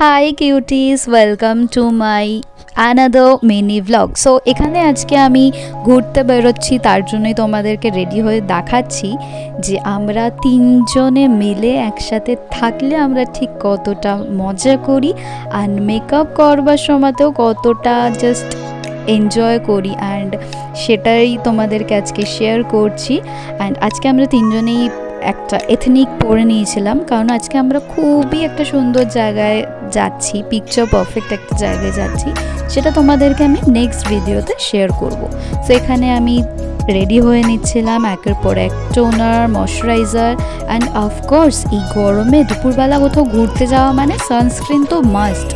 High cuties, welcome to my another mini vlog. So এখানে আজকে আমি ঘুরতে বেরোচ্ছি, তার জন্যই তোমাদেরকে রেডি হয়ে দেখাচ্ছি যে আমরা তিনজনে মিলে একসাথে থাকলে আমরা ঠিক কতটা মজা করি, আর মেকআপ করবার সময়তেও কতটা জাস্ট এনজয় করি। অ্যান্ড সেটাই তোমাদেরকে আজকে শেয়ার করছি। অ্যান্ড আজকে আমরা তিনজনেই একটা এথনিক পরে নিয়েছিলাম, কারণ আজকে আমরা খুবই একটা সুন্দর জায়গায় যাচ্ছি, পিকচার পারফেক্ট একটা জায়গায় যাচ্ছি, সেটা তোমাদেরকে আমি নেক্সট ভিডিওতে শেয়ার করব। সো এখানে আমি রেডি হয়ে নিচ্ছিলাম একের পর এক, টোনার, ময়শ্চারাইজার, অ্যান্ড অফকোর্স এই গরমে দুপুরবেলা কোথাও ঘুরতে যাওয়া মানে সানস্ক্রিন তো মাস্ট।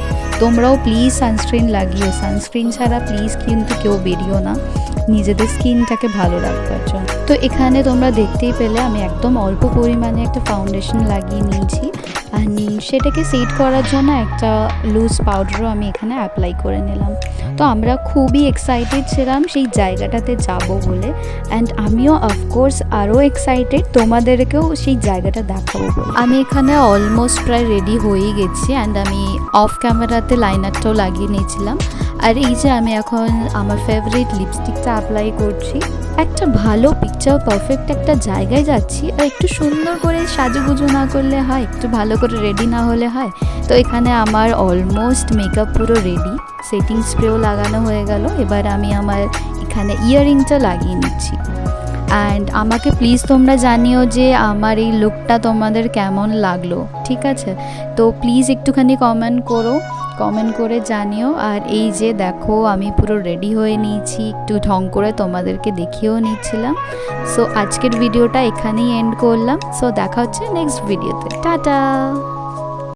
তোমরাও প্লিজ সানস্ক্রিন লাগিও, সানস্ক্রিন ছাড়া প্লিজ কিন্তু কেউ বেরিও না নিজেদের স্কিনটাকে ভালো রাখবার জন্য। তো এখানে তোমরা দেখতেই পেলে আমি একদম অল্প পরিমাণে একটা ফাউন্ডেশন লাগিয়ে নিয়েছি, আর সেটাকে সেট করার জন্য একটা লুজ পাউডারও আমি এখানে অ্যাপ্লাই করে নিলাম। তো আমরা খুবই এক্সাইটেড ছিলাম সেই জায়গাটাতে যাব বলে, অ্যান্ড আমিও অফকোর্স আরও এক্সাইটেড তোমাদেরকেও সেই জায়গাটা দেখাবো বলে। আমি এখানে অলমোস্ট প্রায় রেডি হয়েই গেছি, অ্যান্ড আমি অফ ক্যামেরাতে লাইনারটাও লাগিয়ে নিয়েছিলাম। আর এই যে আমি এখন আমার ফেভারিট লিপস্টিকটা অ্যাপ্লাই করছি। একটা ভালো পিকচার পারফেক্ট একটা জায়গায় যাচ্ছি, আর একটু সুন্দর করে সাজুগুজু না করলে হয়, একটু ভালো করে রেডি না হলে হয়। তো এখানে আমার অলমোস্ট মেকআপ পুরো রেডি, সেটিং স্প্রেও লাগানো হয়ে গেল। এবার আমি আমার এখানে ইয়াররিংটা লাগিয়ে নিচ্ছি। অ্যান্ড আমাকে প্লিজ তোমরা জানিও যে আমার এই লুকটা তোমাদের কেমন লাগলো, ঠিক আছে? তো প্লিজ একটুখানি কমেন্ট করে জানিও। আর এই যে দেখো আমি পুরো রেডি হয়ে নিয়েছি, একটু ঢং করে তোমাদেরকে দেখিয়েও নিচ্ছিলাম। সো আজকের ভিডিওটা এখানেই এন্ড করলাম। সো দেখা হচ্ছে নেক্সট ভিডিওতে। টাটা।